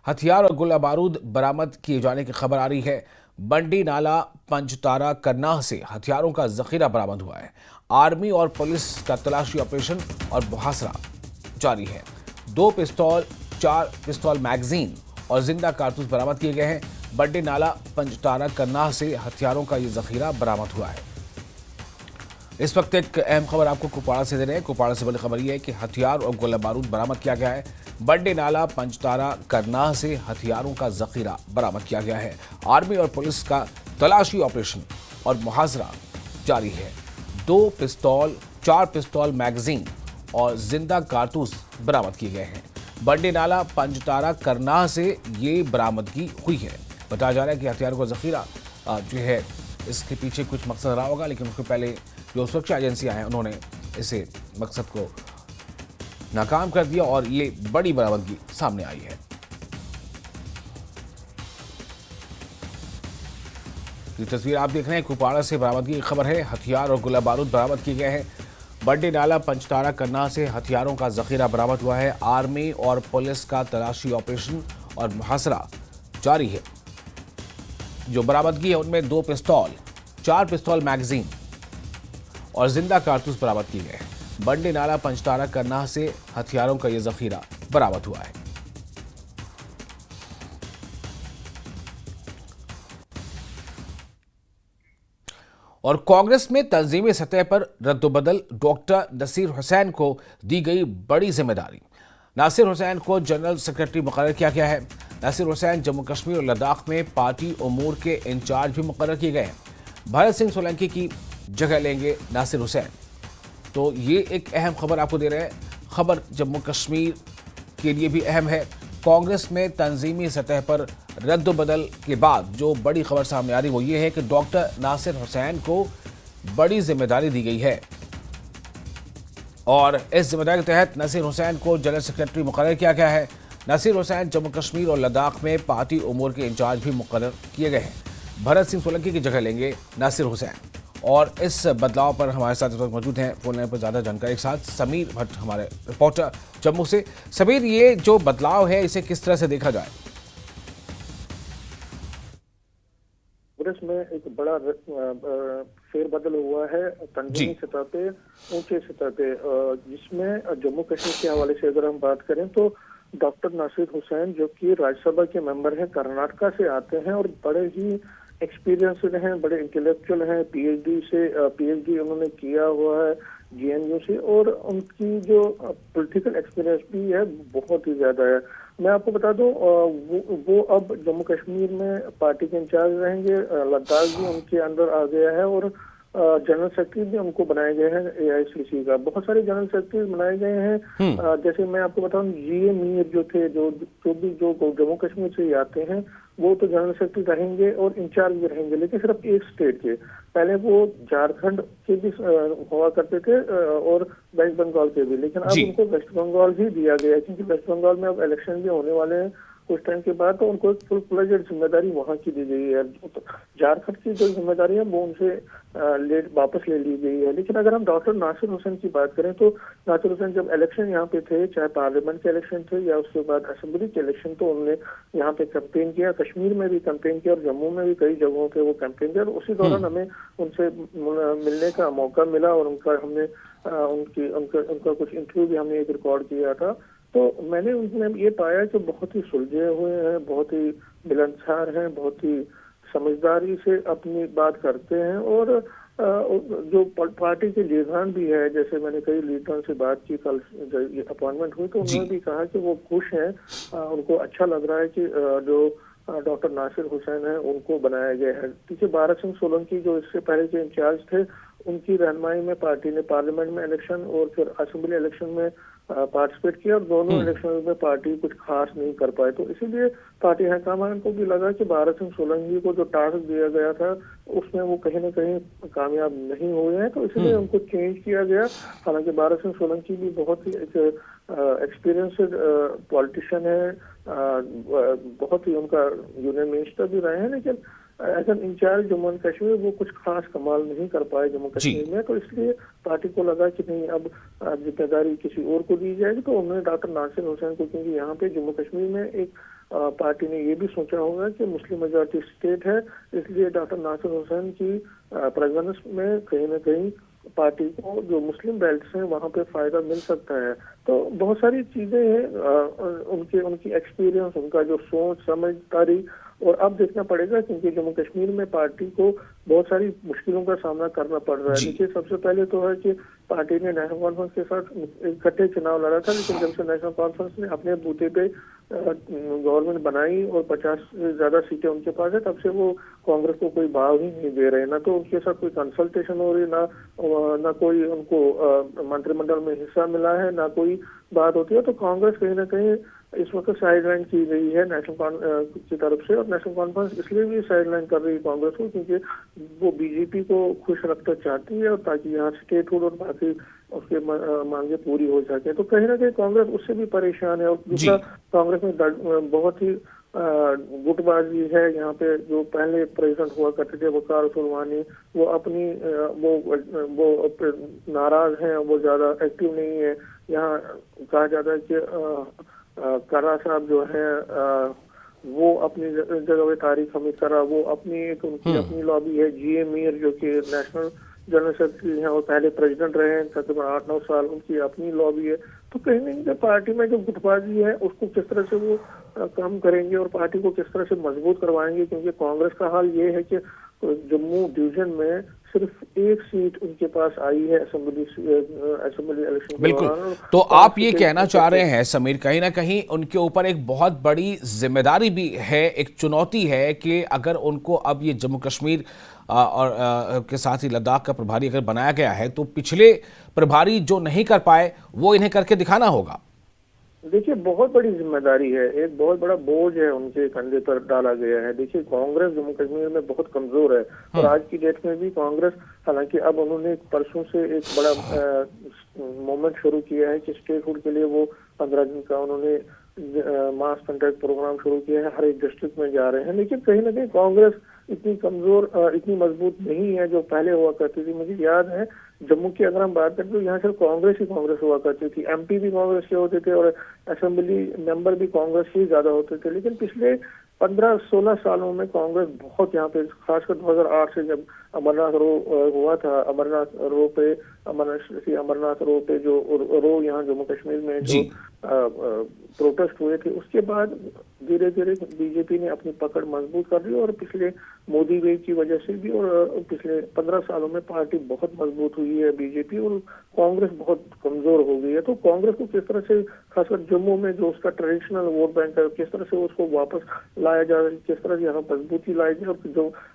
हथियार और गोला बारूद बरामद किए जाने की खबर आ रही है। बंडी नाला पंजतारा करनाह से हथियारों का जखीरा बरामद हुआ है। आर्मी और पुलिस का तलाशी ऑपरेशन और मुहासरा जारी है। 2 पिस्तौल, 4 पिस्तौल मैगजीन और जिंदा कारतूस बरामद किए गए हैं। बंडी नाला पंजतारा करनाह से हथियारों का ये जखीरा बरामद हुआ है। इस वक्त एक अहम खबर आपको कुपवाड़ा से दे रहे हैं। कुपवाड़ा से बड़ी खबर यह है कि हथियार और गोला बारूद बरामद किया गया है। बंडी नाला पंजतारा करनाह से हथियारों का जखीरा बरामद किया गया है। आर्मी और पुलिस का तलाशी ऑपरेशन और मुहासरा जारी है। 2 पिस्तौल, 4 पिस्तौल मैगजीन और जिंदा कारतूस बरामद किए गए हैं। बंडी नाला पंजतारा करनाह से ये बरामदगी हुई है। बताया जा रहा है कि हथियारों का जखीरा जो है, इसके पीछे कुछ मकसद रहा होगा, लेकिन उसके पहले जो सुरक्षा एजेंसियां हैं उन्होंने इसे मकसद को नाकाम कर दिया और ये बड़ी बरामदगी सामने आई है। ये तस्वीर आप देख रहे हैं, कुपवाड़ा से बरामदगी की खबर है। हथियार और गोला बारूद बरामद किए गए हैं। बंडी नाला पंजतारा करनाह से हथियारों का जखीरा बरामद हुआ है। आर्मी और पुलिस का तलाशी ऑपरेशन और मुहासरा जारी है। जो बरामदगी है उनमें 2 पिस्तौल, 4 पिस्तौल मैगजीन और जिंदा कारतूस बरामद किए गए हैं। बंडी नाला पंजतारा करनाह से हथियारों का यह जखीरा बरामद हुआ है। और कांग्रेस में तंजीमी सतह पर रद्दोबदल, डॉक्टर नसीर हुसैन को दी गई बड़ी जिम्मेदारी। नासिर हुसैन को जनरल सेक्रेटरी मुकर्रर किया गया है। नासिर हुसैन जम्मू कश्मीर और लद्दाख में पार्टी उमूर के इंचार्ज भी मुकर्रर किए गए हैं। भरत सिंह सोलंकी की जगह लेंगे नासिर हुसैन। तो ये एक अहम खबर आपको दे रहे हैं। खबर जम्मू कश्मीर के लिए भी अहम है। कांग्रेस में तंजीमी सतह पर रद्दबदल के बाद जो बड़ी खबर सामने आ रही वो ये है कि डॉक्टर नासिर हुसैन को बड़ी जिम्मेदारी दी गई है और इस जिम्मेदारी के तहत नासिर हुसैन को जनरल सेक्रेटरी मुकर्रर किया गया है। नासिर हुसैन जम्मू कश्मीर और लद्दाख में पार्टी उमूर के इंचार्ज भी मुकर्रर किए गए हैं। भरत सिंह सोलंकी की जगह लेंगे नासिर हुसैन। और इस बदलाव पर हमारे साथ इस वक्त मौजूद हैं फोन लाइन पर ज़्यादा जानकारी के साथ समीर भट्ट, हमारे रिपोर्टर जम्मू से। समीर, ये जो बदलाव है इसे किस तरह से देखा जाए? कांग्रेस में एक बड़ा फेरबदल हुआ है तंजीमी सतह पे, ऊंचे सतह पे, जिसमें जम्मू कश्मीर के हवाले से अगर हम बात करें तो डॉक्टर नासिर हुसैन जो कि राज्यसभा के मेंबर हैं, कर्नाटका से आते हैं और बड़े ही एक्सपीरियंसड हैं, बड़े इंटेलेक्चुअल हैं। पीएचडी उन्होंने किया हुआ है जेएनयू से और उनकी जो पॉलिटिकल एक्सपीरियंस भी है बहुत ही ज्यादा है। मैं आपको बता दूं, वो अब जम्मू कश्मीर में पार्टी के इंचार्ज रहेंगे। लद्दाख भी उनके अंदर आ गया है और जनरल सेक्रेटरी भी उनको बनाए गए हैं एआईसीसी का। बहुत सारे जनरल सेक्रेटरी बनाए गए हैं। जैसे मैं आपको बताऊं, जीए मीर जो थे, जो जम्मू कश्मीर से ही आते हैं, वो तो जनरल सेक्रेटरी रहेंगे और इंचार्ज भी रहेंगे, लेकिन सिर्फ एक स्टेट के। पहले वो झारखंड के भी हुआ करते थे और वेस्ट बंगाल के भी, लेकिन अब उनको वेस्ट बंगाल ही दिया गया है क्योंकि वेस्ट बंगाल में अब इलेक्शन भी होने वाले हैं कुछ टाइम के बाद, तो उनको फुल फ्लेजेड जिम्मेदारी वहां की दी गई है। झारखंड की जो जिम्मेदारी है वो उनसे वापस ले ली गई है। लेकिन अगर हम डॉक्टर नासिर हुसैन की बात करें तो नासिर हुसैन जब इलेक्शन यहाँ पे थे, चाहे पार्लियामेंट के इलेक्शन थे या उसके बाद असेंबली के इलेक्शन, तो उन्होंने यहाँ पे कैंपेन किया। कश्मीर में भी कैंपेन किया और जम्मू में भी कई जगहों पे वो कैंपेन किया। उसी दौरान हमें उनसे मिलने का मौका मिला और उनका कुछ इंटरव्यू भी हमने एक रिकॉर्ड किया था। तो मैंने उनमें ये पाया कि बहुत ही सुलझे हुए हैं, बहुत ही मिलनसार हैं, बहुत ही समझदारी से अपनी बात करते हैं और जो पार्टी के लीडरान भी है, जैसे मैंने कई लीडरान से बात की कल ये अपॉइंटमेंट हुई, तो उन्होंने भी कहा कि वो खुश हैं, उनको अच्छा लग रहा है कि जो डॉक्टर नासिर हुसैन है उनको बनाया गया है। पीछे भरत सिंह सोलंकी जो इससे पहले के इंचार्ज थे, उनकी रहनुमाई में पार्टी ने पार्लियामेंट में इलेक्शन और फिर असेंबली इलेक्शन में पार्टिसिपेट किया और दोनों इलेक्शन में पार्टी कुछ खास नहीं कर पाए। तो इसीलिए पार्टी हाईकमान को भी लगा कि भरत सिंह सोलंकी को जो टास्क दिया गया था उसमें वो कहीं ना कहीं कामयाब नहीं हुए हैं, तो इसलिए उनको चेंज किया गया। हालांकि भरत सिंह सोलंकी भी बहुत ही एक एक्सपीरियंस्ड पॉलिटिशियन है, बहुत ही उनका यूनियन मिनिस्टर भी रहे हैं, लेकिन as an incharge Jammu and Kashmir वो कुछ खास कमाल नहीं कर पाए जम्मू कश्मीर में। तो इसलिए पार्टी को लगा कि नहीं, अब जिम्मेदारी किसी और को दी जाएगी, तो उन्होंने डॉक्टर नासिर हुसैन को, क्योंकि यहाँ पे जम्मू कश्मीर में एक पार्टी ने ये भी सोचा होगा कि मुस्लिम मेजॉरिटी स्टेट है, इसलिए डॉक्टर नासिर हुसैन की प्रेजेंस में कहीं ना कहीं पार्टी को जो मुस्लिम बेल्ट्स हैं वहां पे फायदा मिल सकता है। तो बहुत सारी चीजें हैं, उनकी एक्सपीरियंस, उनका जो सोच समझदारी, और अब देखना पड़ेगा क्योंकि जम्मू कश्मीर में पार्टी को बहुत सारी मुश्किलों का सामना करना पड़ रहा है। देखिए, सबसे पहले तो है कि पार्टी ने नेशनल कॉन्फ्रेंस के साथ इकट्ठे चुनाव लड़ा था, लेकिन जब से नेशनल कॉन्फ्रेंस ने अपने बूते पे गवर्नमेंट बनाई और 50 से ज्यादा सीटें उनके पास है, तब से वो कांग्रेस को कोई भाव ही नहीं दे रहे, ना तो उनके साथ कोई कंसल्टेशन हो रही, ना कोई उनको मंत्रिमंडल में हिस्सा मिला है, ना कोई बात होती है। तो कांग्रेस कहीं ना कहीं इस वक्त साइडलाइन की गई है नेशनल की तरफ से, और नेशनल कॉन्फ्रेंस इसलिए भी साइडलाइन कर रही है कांग्रेस को क्योंकि वो बीजेपी को खुश रखना चाहती है, और ताकि यहाँ स्टेटहुड और बाकी उसके मांगे पूरी हो सके। तो कहीं ना कहीं कांग्रेस उससे भी परेशान है। और दूसरा, कांग्रेस में बहुत ही गुटबाजी है। यहाँ पे जो पहले प्रेसिडेंट हुआ करते थे वकार सुलवानी, वो अपनी वो नाराज हैं, वो ज्यादा एक्टिव नहीं है। यहाँ कहा जाता है कि करा साहब जो है वो अपनी जगह पे तारिक हमीद करा, वो उनकी अपनी लॉबी है। GA मीर जो कि नेशनल जनरल सेक्रेटरी हैं और पहले प्रेसिडेंट रहे हैं तकरीबन 8-9 साल, उनकी अपनी लॉबी है। तो कहीं ना कहीं पार्टी में जो गुटबाजी है उसको किस तरह से वो कम करेंगे और पार्टी को किस तरह से मजबूत करवाएंगे, क्योंकि कांग्रेस का हाल ये है कि जम्मू डिवीजन में सिर्फ एक सीट उनके पास आई है असेंबली इलेक्शन के बिल्कुल। दौरान। तो आप ये कहना चाह रहे हैं समीर, कहीं ना कहीं उनके ऊपर एक बहुत बड़ी जिम्मेदारी भी है, एक चुनौती है कि अगर उनको अब ये जम्मू कश्मीर और के साथ ही लद्दाख का प्रभारी अगर बनाया गया है तो पिछले प्रभारी जो नहीं कर पाए वो इन्हें करके दिखाना होगा। देखिए, बहुत बड़ी जिम्मेदारी है, एक बहुत बड़ा बोझ है उनके कंधे पर डाला गया है। देखिए, कांग्रेस जम्मू कश्मीर में बहुत कमजोर है, और आज की डेट में भी कांग्रेस, हालांकि अब उन्होंने परसों से एक बड़ा मूवमेंट शुरू किया है कि स्टेटहुड के लिए वो 15 दिन का उन्होंने मास कॉन्ट्रैक्ट प्रोग्राम शुरू किया है, हर एक डिस्ट्रिक्ट में जा रहे हैं। लेकिन कहीं ना कहीं कांग्रेस इतनी कमजोर, इतनी मजबूत नहीं है जो पहले हुआ करती थी। मुझे याद है जम्मू की अगर हम बात करें तो यहाँ सिर्फ कांग्रेस ही कांग्रेस हुआ करती थी, MP भी कांग्रेस के होते थे और असेंबली मेंबर भी कांग्रेस ही ज्यादा होते थे। लेकिन पिछले 15-16 सालों में कांग्रेस बहुत यहाँ पे, खासकर 2008 से जब अमरनाथ रो हुआ था, अमरनाथ रो पे जो रो यहाँ जम्मू कश्मीर में जो प्रोटेस्ट हुए थे, उसके बाद धीरे धीरे बीजेपी ने अपनी पकड़ मजबूत कर ली, और पिछले मोदी वेव की वजह से भी और पिछले 15 सालों में पार्टी बहुत मजबूत हुई है बीजेपी, और कांग्रेस बहुत कमजोर हो गई है। तो कांग्रेस को किस तरह से, खासकर जम्मू में जो उसका ट्रेडिशनल वोट बैंक है, किस तरह से उसको वापस लाया जाए, किस तरह से यहाँ मजबूती लाई जाए,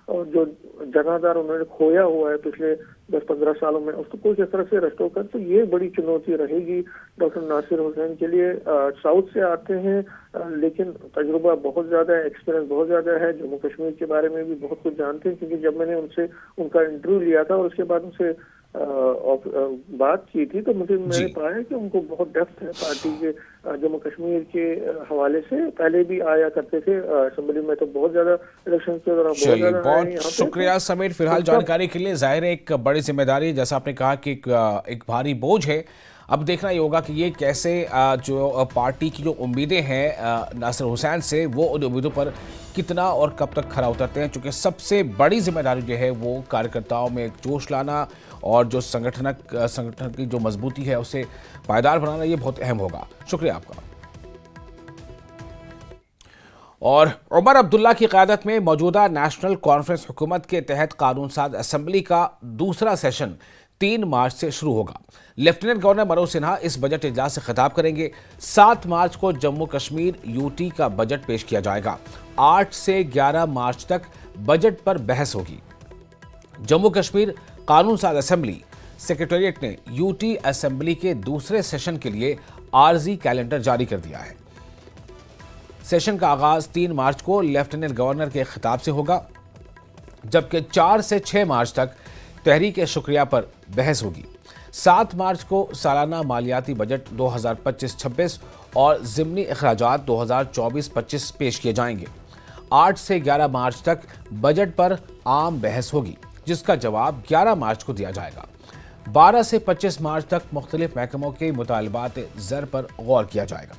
और जो जनाधार उन्होंने खोया हुआ है पिछले 10-15 सालों में, उसको किस तरह से रेस्टोर कर, तो ये बड़ी चुनौती रहेगी डॉक्टर नासिर हुसैन के लिए। साउथ से आते हैं, लेकिन तजुर्बा बहुत ज्यादा है, एक्सपीरियंस बहुत ज्यादा है, जम्मू कश्मीर के बारे में भी बहुत कुछ जानते हैं, क्योंकि जब मैंने उनका इंटरव्यू लिया था और उसके बाद उनसे बात की थी तो मैंने पाया कि उनको बहुत डेप्थ है पार्टी के जम्मू कश्मीर के हवाले से। पहले भी आया करते थे असेंबली में, तो बहुत ज्यादा इलेक्शन के दौरान बहुत शुक्रिया समीर फिलहाल जानकारी के लिए। जाहिर है एक बड़ी जिम्मेदारी, जैसा आपने कहा कि एक भारी बोझ है। अब देखना ये होगा कि ये कैसे जो पार्टी की जो उम्मीदें हैं नासिर हुसैन से, वो उन उम्मीदों पर कितना और कब तक खरा उतरते हैं, क्योंकि सबसे बड़ी जिम्मेदारी जो है वो कार्यकर्ताओं में जोश लाना और जो संगठन की जो मजबूती है उसे पायदार बनाना, ये बहुत अहम होगा। शुक्रिया आपका। और उमर अब्दुल्ला की क़यादत में मौजूदा नेशनल कॉन्फ्रेंस हुकूमत के तहत कानून साज असेंबली का दूसरा सेशन 3 मार्च से शुरू होगा। लेफ्टिनेंट गवर्नर मनोज सिन्हा इस बजट इजलास से खिताब करेंगे। 7 मार्च को जम्मू कश्मीर UT का बजट पेश किया जाएगा। 8 से 11 मार्च तक बजट पर बहस होगी। जम्मू कश्मीर कानून साज असेंबली सेक्रेटेरिएट ने UT असेंबली के दूसरे सेशन के लिए आर्जी कैलेंडर जारी कर दिया है। सेशन का आगाज 3 मार्च को लेफ्टिनेंट गवर्नर के खिताब से होगा, जबकि 4 से 6 मार्च तक तहरीक शुक्रिया पर बहस होगी। 7 मार्च को सालाना मालियाती बजट 2025-26 और ज़िमनी अखराजात 2024-25 पेश किए जाएंगे। 8 से 11 मार्च तक बजट पर आम बहस होगी, जिसका जवाब 11 मार्च को दिया जाएगा। 12 से 25 मार्च तक मुख्तलिफ महकमों के मुतालबात ज़र पर गौर किया जाएगा।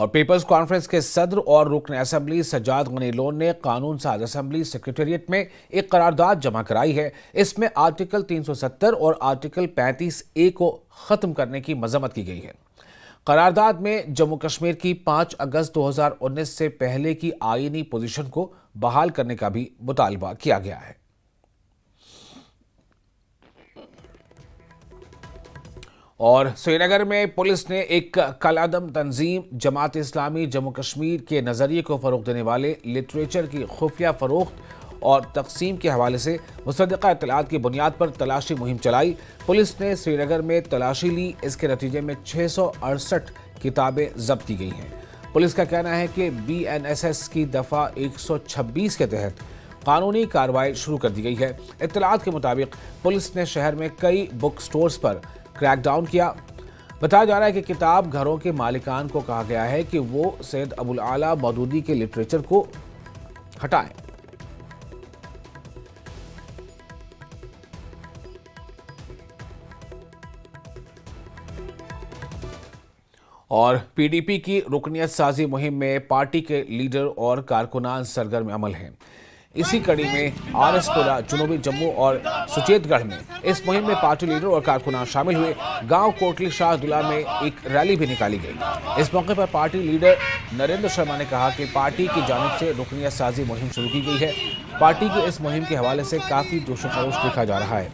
और पीपल्स कॉन्फ्रेंस के सदर और रुकन असेंबली सज्जाद गनी लोन ने कानून साज असेंबली सेक्रेटेरिएट में एक करारदाद जमा कराई है। इसमें आर्टिकल 370 और आर्टिकल 35A को खत्म करने की मजम्मत की गई है। करारदाद में जम्मू कश्मीर की 5 अगस्त 2019 से पहले की आईनी पोजीशन को बहाल करने का भी मुतालबा किया गया है। और श्रीनगर में पुलिस ने एक कलादम तंजीम जमात इस्लामी जम्मू कश्मीर के नज़रिए को फ़रोग़ देने वाले लिटरेचर की खुफिया फ़रोख्त और तकसीम के हवाले से मुसद्दक़ा इत्तलात की बुनियाद पर तलाशी मुहिम चलाई। पुलिस ने श्रीनगर में तलाशी ली। इसके नतीजे में 668 किताबें जब्त की गई हैं। पुलिस का कहना है कि BNSS की दफ़ा 126 के तहत कानूनी कार्रवाई शुरू कर दी गई है। इत्तलात के मुताबिक पुलिस ने शहर में कई बुक स्टोर्स पर क्रैकडाउन किया। बताया जा रहा है कि किताब घरों के मालिकान को कहा गया है कि वो सैयद अबुल आला मौदूदी के लिटरेचर को हटाएं। और PDP की रुकनियत साजी मुहिम में पार्टी के लीडर और कारकुनान सरगर्म अमल हैं। इसी कड़ी में आरएसपुरा, जनूबी जम्मू और सुचेतगढ़ में इस मुहिम में पार्टी लीडर और कारकुनान शामिल हुए। गांव कोटली शाहदुल्ला में एक रैली भी निकाली गई। इस मौके पर पार्टी लीडर नरेंद्र शर्मा ने कहा कि पार्टी की जानिब से रुकनियत साजी मुहिम शुरू की गई है। पार्टी की इस मुहिम के हवाले से काफ़ी जोश खरोश देखा जा रहा है।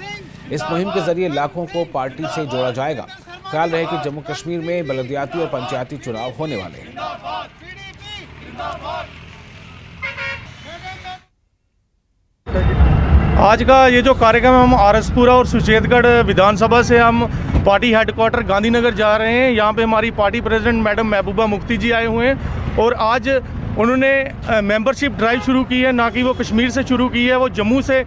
इस मुहिम के जरिए लाखों को पार्टी से जोड़ा जाएगा। ख्याल रहे कि जम्मू कश्मीर में बलदियाती और पंचायती चुनाव होने वाले हैं। आज का ये जो कार्यक्रम हम आरएसपुरा और सुचेतगढ़ विधानसभा से हम पार्टी हेडक्वार्टर गांधीनगर जा रहे हैं। यहाँ पे हमारी party president madam Mehbooba Mufti जी आए हुए हैं और आज उन्होंने मेंबरशिप ड्राइव शुरू की है। ना कि वो कश्मीर से शुरू की है, वो जम्मू से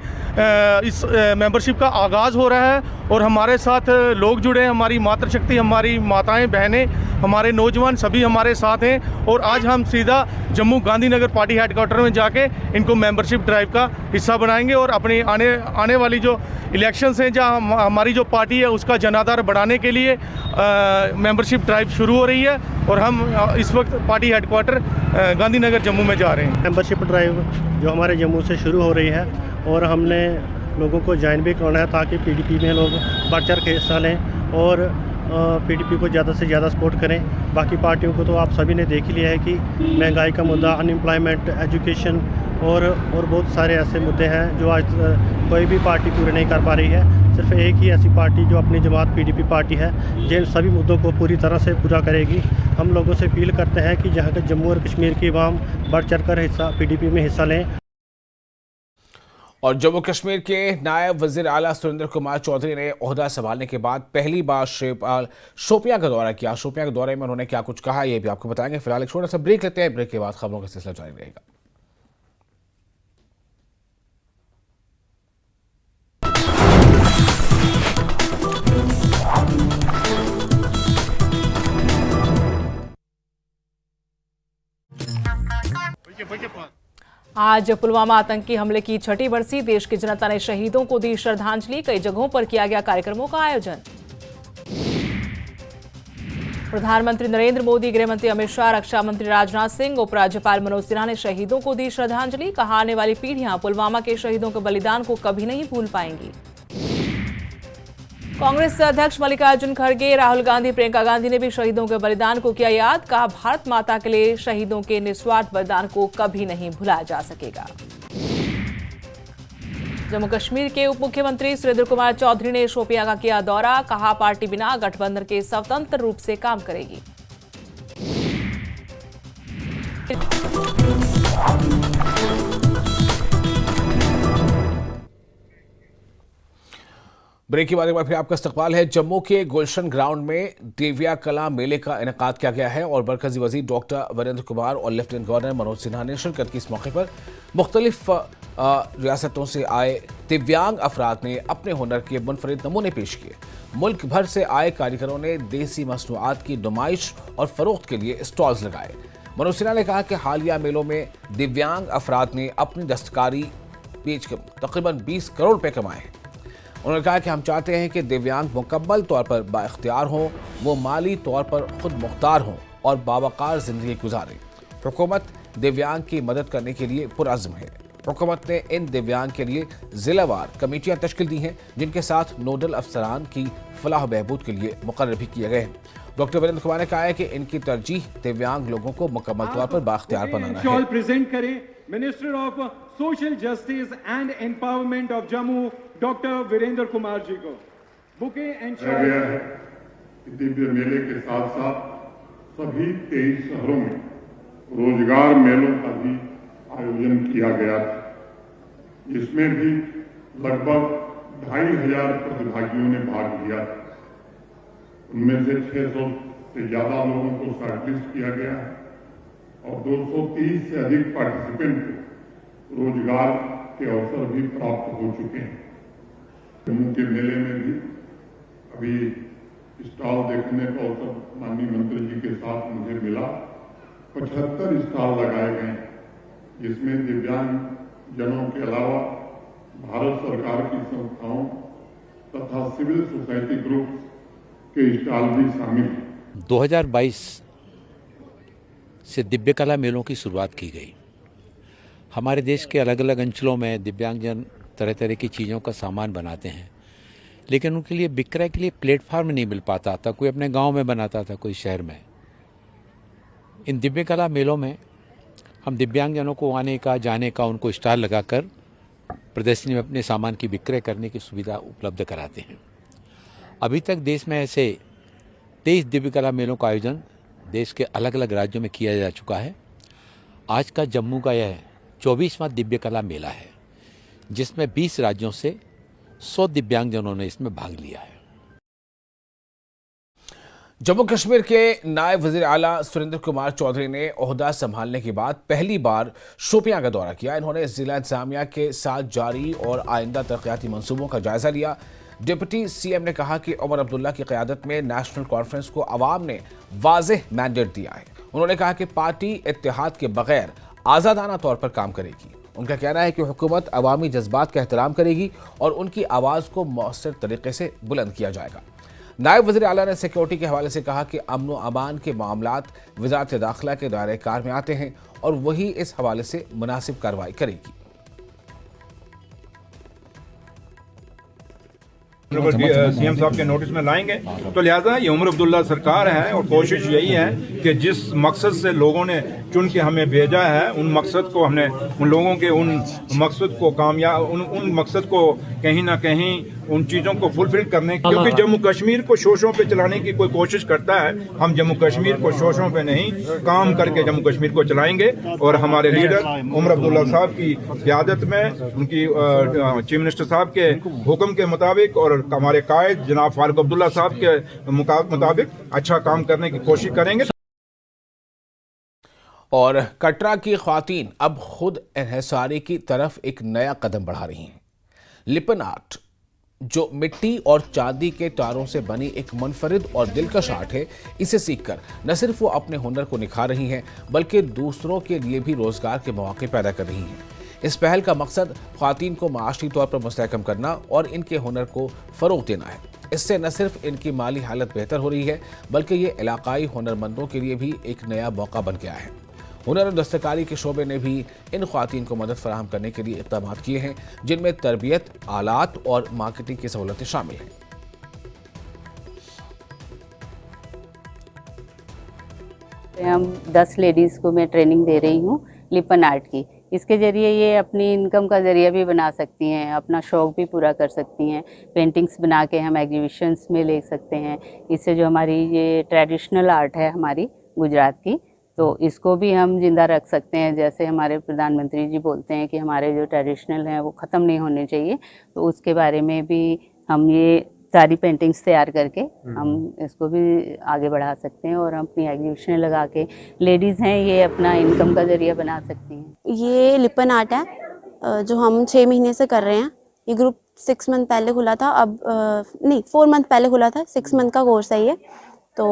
इस मेंबरशिप का आगाज़ हो रहा है और हमारे साथ लोग जुड़े हैं। हमारी मातृशक्ति, हमारी माताएं, बहनें, हमारे नौजवान सभी हमारे साथ हैं और आज हम सीधा जम्मू गांधीनगर पार्टी हेडक्वार्टर में जाके इनको मेंबरशिप ड्राइव का हिस्सा बनाएंगे और अपनी आने वाली जो इलेक्शंस हैं, जहाँ हमारी जो पार्टी है उसका जनाधार बढ़ाने के लिए मेंबरशिप ड्राइव शुरू हो रही है और हम इस वक्त पार्टी हेडक्वार्टर गांधीनगर जम्मू में जा रहे हैं। मेंबरशिप ड्राइव जो हमारे जम्मू से शुरू हो रही है और हमने लोगों को ज्वाइन भी कराना है ताकि PDP में लोग बढ़ चढ़ के हिस्सा लें और PDP को ज़्यादा से ज़्यादा सपोर्ट करें। बाकी पार्टियों को तो आप सभी ने देख ही लिया है कि महंगाई का मुद्दा, अनएम्प्लॉयमेंट, एजुकेशन और बहुत सारे ऐसे मुद्दे हैं जो आज कोई भी पार्टी पूरे नहीं कर पा रही है। सिर्फ एक ही ऐसी पार्टी जो अपनी जमात PDP पार्टी है जिन सभी मुद्दों को पूरी तरह से पूरा करेगी। हम लोगों से अपील करते हैं कि जहाँ के जम्मू और कश्मीर की आवाम बढ़ चढ़ कर PDP में हिस्सा लें। और जम्मू कश्मीर के नायब वज़ीर आला सुरेंद्र कुमार चौधरी ने ओहदा संभालने के बाद पहली बार शोपियां का दौरा किया। शोपियां के दौरे में उन्होंने क्या कुछ कहा, ये भी आपको बताएंगे। फिलहाल एक छोटा सा ब्रेक लेते हैं। ब्रेक के बाद खबरों का सिलसिला जारी रहेगा। आज पुलवामा आतंकी हमले की छठी बरसी, देश की जनता ने शहीदों को दी श्रद्धांजलि। कई जगहों पर किया गया कार्यक्रमों का आयोजन। प्रधानमंत्री नरेंद्र मोदी, गृह मंत्री अमित शाह, रक्षा मंत्री राजनाथ सिंह, उपराज्यपाल मनोज सिन्हा ने शहीदों को दी श्रद्धांजलि। कहा, आने वाली पीढ़ियां पुलवामा के शहीदों के बलिदान को कभी नहीं भूल पाएंगी। कांग्रेस अध्यक्ष मल्लिकार्जुन खड़गे, राहुल गांधी, प्रियंका गांधी ने भी शहीदों के बलिदान को किया याद। कहा, भारत माता के लिए शहीदों के निस्वार्थ बलिदान को कभी नहीं भुलाया जा सकेगा। जम्मू कश्मीर के उप मुख्यमंत्री सुरेंद्र कुमार चौधरी ने शोपियां का किया दौरा। कहा, पार्टी बिना गठबंधन के स्वतंत्र रूप से काम करेगी। ब्रेक के बाद एक बार फिर आपका इस्तकबाल है। जम्मू के गुलशन ग्राउंड में देविया कला मेले का इनेकाद किया गया है और मरकजी वजीर डॉक्टर वीरेंद्र कुमार और लेफ्टिनेंट गवर्नर मनोज सिन्हा ने शिरकत की। इस मौके पर मुख्तलिफ रियासतों से आए दिव्यांग अफराद ने अपने हुनर के मुनफरिद नमूने पेश किए। मुल्क भर से आए कारीगरों ने देसी मसनूआत की नुमाइश और फरोख्त के लिए स्टॉल्स लगाए। मनोज सिन्हा ने कहा कि हालिया मेलों में दिव्यांग अफराद ने अपनी दस्तकारी बेचकर तकरीबन 20 करोड़ रुपए कमाए हैं। उन्होंने कहा कि हम चाहते हैं कि दिव्यांग मुकम्मल तौर पर बाइख्तियार हों, वो माली तौर पर खुद मुख्तार हों और बावकार जिंदगी गुजारें। हुकूमत दिव्यांग की मदद करने के लिए पुरअज़्म है। हुकूमत ने इन दिव्यांग के लिए जिलावार कमेटियां तश्कील दी हैं, जिनके साथ नोडल अफसरान की फलाह बहबूद के लिए मुकर्रर भी किए गए हैं। डॉक्टर वीरेंद्र कुमार ने कहा है कि इनकी तरजीह दिव्यांग लोगों को मुकम्मल तौर पर बाख्तियार बनाना है। प्रेजेंट करें minister of social justice and empowerment of Jammu doctor Virendra Kumar ji को बुके एंड दिव्य मेले के साथ साथ सभी 23 शहरों में रोजगार मेलों का भी आयोजन किया गया था, जिसमें भी लगभग 2500 प्रतिभागियों ने भाग लिया था। उनमें से 600 से ज्यादा लोगों को शॉर्टलिस्ट किया गया है और 230 से अधिक पार्टिसिपेंट को रोजगार के अवसर भी प्राप्त हो चुके हैं। जम्मू के मेले में भी अभी स्टॉल देखने का अवसर माननीय मंत्री जी के साथ मुझे मिला। 75 स्टॉल लगाए गए, जिसमें दिव्यांग जनों के अलावा भारत सरकार की संस्थाओं तथा सिविल सोसाइटी ग्रुप के स्टॉल भी शामिल हैं। 2022 से दिव्य कला मेलों की शुरुआत की गई। हमारे देश के अलग अलग अंचलों में दिव्यांगजन तरह तरह की चीज़ों का सामान बनाते हैं, लेकिन उनके लिए विक्रय के लिए प्लेटफार्म नहीं मिल पाता था। कोई अपने गांव में बनाता था, कोई शहर में। इन दिव्य कला मेलों में हम दिव्यांगजनों को आने का, जाने का, उनको स्टॉल लगाकर प्रदर्शनी में अपने सामान की विक्रय करने की सुविधा उपलब्ध कराते हैं। अभी तक देश में ऐसे 23 दिव्य कला मेलों का आयोजन देश के अलग अलग राज्यों में किया जा चुका है। आज का जम्मू का यह 24वां दिव्य कला मेला है, जिसमें 20 राज्यों से 100 दिव्यांगजनों ने इसमें भाग लिया है। जम्मू कश्मीर के नायब वज़ीर आला सुरेंद्र कुमार चौधरी ने ओहदा संभालने के बाद पहली बार शोपियां का दौरा किया। इन्होंने जिला इंतजामिया के साथ जारी और आइंदा तरक्याती मंसूबों का जायजा लिया। डिप्टी सीएम ने कहा कि उमर अब्दुल्ला की क़यादत में नेशनल कॉन्फ्रेंस को अवाम ने वाज़ेह मैंडेट दिया है। उन्होंने कहा कि पार्टी इत्तेहाद के बगैर आज़ादाना तौर पर काम करेगी। उनका कहना है कि हुकूमत अवामी जज्बात का एहतराम करेगी और उनकी आवाज़ को मौसर तरीके से बुलंद किया जाएगा। नायब वज़ीर आला ने सिक्योरिटी के हवाले से कहा कि अमन व अमान के मामलात वज़ारत दाखिला के दायरे कार में आते हैं और वही इस हवाले से मुनासिब कार्रवाई करेगी। सीएम साहब के नोटिस में लाएंगे, तो लिहाजा ये उमर अब्दुल्ला सरकार है और कोशिश यही है कि जिस मकसद से लोगों ने चुन के हमें भेजा है, उन मकसद को हमने, उन लोगों के उन मकसद को कामयाब, उन मकसद को कहीं ना कहीं उन चीज़ों को फुलफिल करने, क्योंकि जम्मू कश्मीर को शोशों पे चलाने की कोई कोशिश करता है, हम जम्मू कश्मीर को शोशों पे नहीं, काम करके जम्मू कश्मीर को चलाएंगे। और हमारे लीडर उमर अब्दुल्ला साहब की क़यादत में, उनकी चीफ मिनिस्टर साहब के हुक्म के मुताबिक और हमारे कायद जनाब फारूक अब्दुल्ला साहब के मुताबिक अच्छा काम करने की कोशिश करेंगे। और कटरा की ख्वातीन अब खुद इन्हिसारी की तरफ एक नया कदम बढ़ा रही हैं। लिपन आर्ट, जो मिट्टी और चांदी के तारों से बनी एक मुनफरिद और दिलकश आर्ट है, इसे सीखकर न सिर्फ वो अपने हुनर को निखार रही हैं, बल्कि दूसरों के लिए भी रोजगार के मौके पैदा कर रही हैं। इस पहल का मकसद ख्वातीन को माशी तौर पर मुस्तहकम करना और इनके हुनर को फ़रोग़ देना है। इससे न सिर्फ इनकी माली हालत बेहतर हो रही है, बल्कि ये इलाकाई हुनरमंदों के लिए भी एक नया मौका बन गया है। हुनर और दस्तकारी के शोबे ने भी इन ख्वातीन को मदद फराहम करने के लिए इक़दाम किए हैं, जिनमें तरबियत, आलात और मार्केटिंग की सहूलतें शामिल हैं। हम 10 लेडीज़ को मैं ट्रेनिंग दे रही हूँ लिपन आर्ट की। इसके ज़रिए ये अपनी इनकम का ज़रिया भी बना सकती हैं, अपना शौक़ भी पूरा कर सकती हैं। पेंटिंग्स बना के हम एग्जीबिशंस में ले सकते हैं। इससे जो हमारी ये ट्रेडिशनल आर्ट है हमारी गुजरात की, तो इसको भी हम जिंदा रख सकते हैं। जैसे हमारे प्रधानमंत्री जी बोलते हैं कि हमारे जो ट्रेडिशनल हैं वो ख़त्म नहीं होने चाहिए, तो उसके बारे में भी हम ये सारी पेंटिंग्स तैयार करके हम इसको भी आगे बढ़ा सकते हैं और हम अपनी एग्जीबिशन लगा के लेडीज़ हैं ये अपना इनकम का ज़रिया बना सकती हैं। ये लिपन आर्ट है जो हम 6 महीने से कर रहे हैं। ये ग्रुप 6 मंथ पहले खुला था, अब नहीं 4 मंथ पहले खुला था। 6 मंथ का कोर्स है ये। तो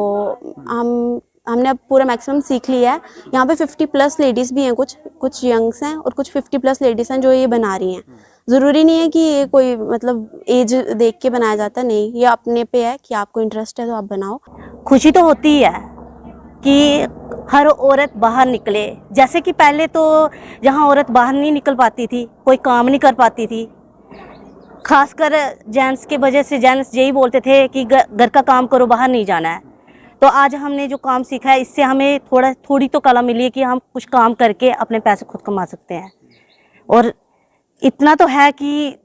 हमने अब पूरा मैक्सिमम सीख लिया है। यहाँ पे 50+ लेडीज़ भी हैं, कुछ यंग्स हैं और कुछ 50+ लेडीज़ हैं जो ये बना रही हैं। ज़रूरी नहीं है कि ये कोई मतलब एज देख के बनाया जाता, नहीं, ये अपने पे है कि आपको इंटरेस्ट है तो आप बनाओ। खुशी तो होती ही है, कि हर औरत बाहर निकले। जैसे कि पहले तो जहाँ औरत बाहर नहीं निकल पाती थी, कोई काम नहीं कर पाती थी, खासकर जेंट्स के वजह से जेंट्स यही बोलते थे कि घर का काम करो, बाहर नहीं जाना है। तो आज हमने जो काम सीखा है, इससे हमें थोड़ी तो कला मिली है कि हम कुछ काम करके अपने पैसे खुद कमा सकते हैं। और इतना तो है कि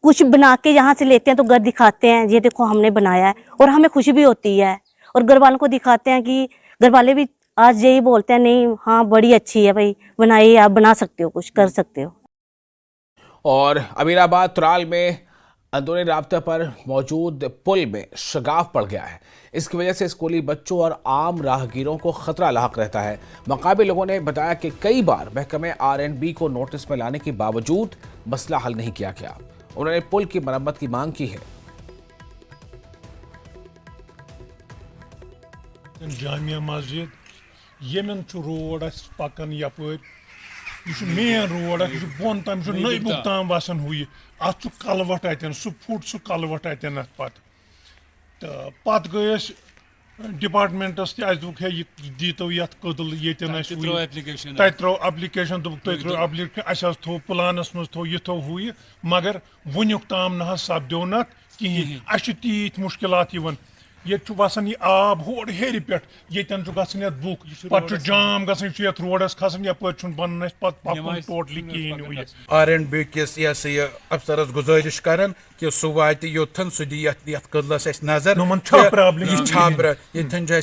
कुछ बना के यहाँ से लेते हैं तो घर दिखाते हैं, ये देखो हमने बनाया है, और हमें खुशी भी होती है। और घर वालों को दिखाते हैं कि घर वाले भी आज यही बोलते हैं, नहीं हाँ बड़ी अच्छी है भाई, बनाइए, आप बना सकते हो, कुछ कर सकते हो। और अमीनाबाद त्राल में अंदरूनी रास्ते पर मौजूद पुल में शगाफ पड़ गया है। इसकी वजह से स्कूली बच्चों और आम राहगीरों को खतरा लाहक रहता है। मकामी लोगों ने बताया कि कई बार महकमे R&B को नोटिस में लाने के बावजूद मसला हल नहीं किया गया। उन्होंने पुल की मरम्मत की मांग की है। जामिया मस्जिद यमन रोड पकान यपर यह मेन रोड बोन तम नईबुक तम वसान हुई अत कलवट अतन सह फुट सह कलवट अतन पत गई डिपार्टमेंटस दुख है दीतो ये कदल ये त्रो एप्लिकेशन दुख त्रो एप्लिकेशन थो प्लानस मज थो यह थो हुई मगर वुनुक ताम ना सपदो न कहें अस तीत मुश्किलात ये वसान यह आब होर हेर पे ये बुक पे जाम ग रोडस खसान यपर बन पकन टोटली कहें R&B किस अफसरस गुजारिश करन कि सह वात योथन सह दी कदलस नजर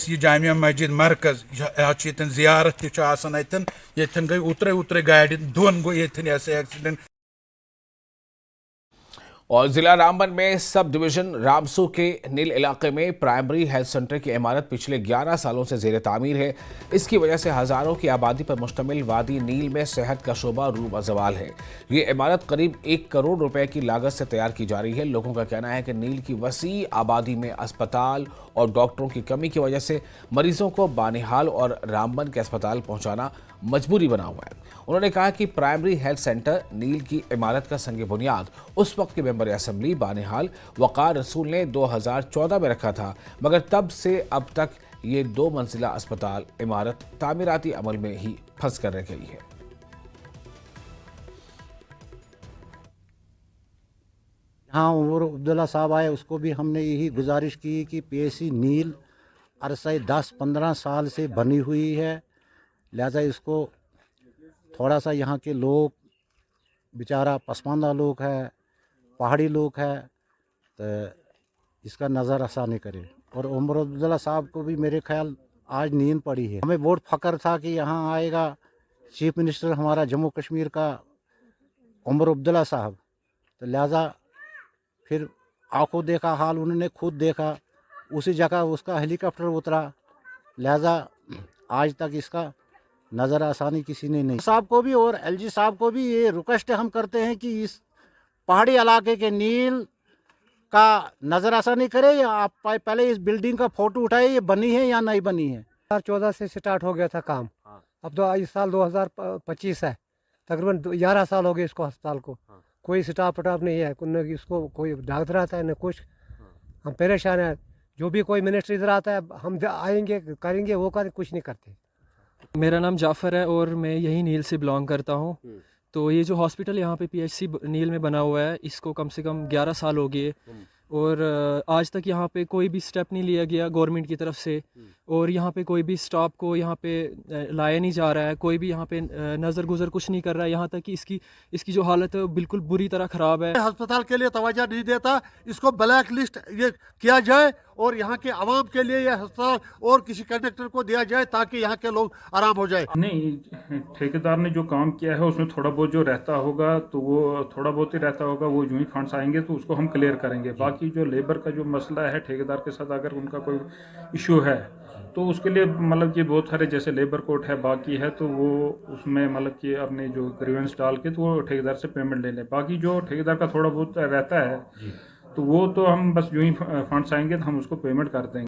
ये जामिया मस्जिद मरकज ये जियारत तन ये गई उतरे गाड़ी दोन गो ये एक्सीडेंट। और जिला रामबन में सब डिवीजन रामसू के नील इलाके में प्राइमरी हेल्थ सेंटर की इमारत पिछले 11 सालों से जेर तामीर है। इसकी वजह से हजारों की आबादी पर मुश्तमिल वादी नील में सेहत का शोबा रूब अज़वाल है। ये इमारत करीब 1 करोड़ रुपए की लागत से तैयार की जा रही है। लोगों का कहना है कि नील की वसी आबादी में अस्पताल और डॉक्टरों की कमी की वजह से मरीजों को बानिहाल और रामबन के अस्पताल पहुंचाना मजबूरी बना हुआ है। उन्होंने कहा कि प्राइमरी हेल्थ सेंटर नील की इमारत का संग बुनियाद उस वक्त के मेंबर असेंबली बानिहाल वकार रसूल ने 2014 में रखा था, मगर तब से अब तक ये 2 मंजिला अस्पताल इमारत तामीराती अमल में ही फंस कर रह गई है। हाँ, उमर अब्दुल्ला साहब आए, उसको भी हमने यही गुजारिश की कि PSC नील अरसे 10-15 साल से बनी हुई है, लिहाजा इसको थोड़ा सा यहाँ के लोग बेचारा पसमानदा लोग है, पहाड़ी लोग है, तो इसका नज़र आसानी करे। और उमर अब्दुल्ला साहब को भी मेरे ख्याल आज नींद पड़ी है। हमें बहुत फ़ख्र था कि यहाँ आएगा चीफ मिनिस्टर हमारा जम्मू कश्मीर का उमर अब्दुल्ला साहब, तो लिहाजा फिर आंखों देखा हाल उन्होंने खुद देखा, उसी जगह उसका हेलीकॉप्टर उतरा, लिहाजा आज तक इसका नज़र आसानी किसी ने नहीं। साहब को भी और LG साहब को भी ये रिक्वेस्ट हम करते हैं कि इस पहाड़ी इलाके के नील का नज़र आसानी करे, या आप पहले इस बिल्डिंग का फ़ोटो उठाए, ये बनी है या नहीं बनी है। 2014 से स्टार्ट हो गया था काम, अब तो इस साल 2025 है, तकरीबन 11 साल हो गए इसको अस्पताल को। कोई स्टाफ वटाफ नहीं है, न इसको कोई डॉक्टर आता है न कुछ। हम परेशान हैं, जो भी कोई मिनिस्टर इधर आता है हम आएंगे करेंगे, वो कुछ नहीं करते। मेरा नाम जाफ़र है और मैं यही नील से बिलोंग करता हूँ। तो ये जो हॉस्पिटल यहाँ पे PHC नील में बना हुआ है, इसको कम से कम 11 साल हो गए और आज तक यहाँ पे कोई भी स्टेप नहीं लिया गया गवर्नमेंट की तरफ से, और यहाँ पे कोई भी स्टाफ को यहाँ पे लाया नहीं जा रहा है, कोई भी यहाँ पे नज़र गुजर कुछ नहीं कर रहा है। यहाँ तक कि इसकी जो हालत है वो बिल्कुल बुरी तरह ख़राब है। अस्पताल के लिए तवज्जो नहीं देता, इसको ब्लैक लिस्ट ये किया जाए और यहाँ के आवाम के लिए यह अस्पताल और किसी कंडक्टर को दिया जाए ताकि यहाँ के लोग आराम हो जाए। नहीं, ठेकेदार ने जो काम किया है उसमें थोड़ा बहुत जो रहता होगा तो वो थोड़ा बहुत ही रहता होगा, वो जो ही फंड्स आएंगे तो उसको हम क्लियर करेंगे। बाकी जो लेबर का जो मसला है ठेकेदार के साथ अगर उनका कोई इशू है तो उसके लिए मतलब ये बहुत सारे जैसे लेबर कोर्ट है बाकी है, तो वो उसमें मतलब कि अपने जो ग्रीवेंस डाल के तो वो ठेकेदार से पेमेंट ले लें। बाकी जो ठेकेदार का थोड़ा बहुत रहता है तो वो तो हम बस जो ही फंड्स आएंगे तो हम उसको पेमेंट कर देंगे।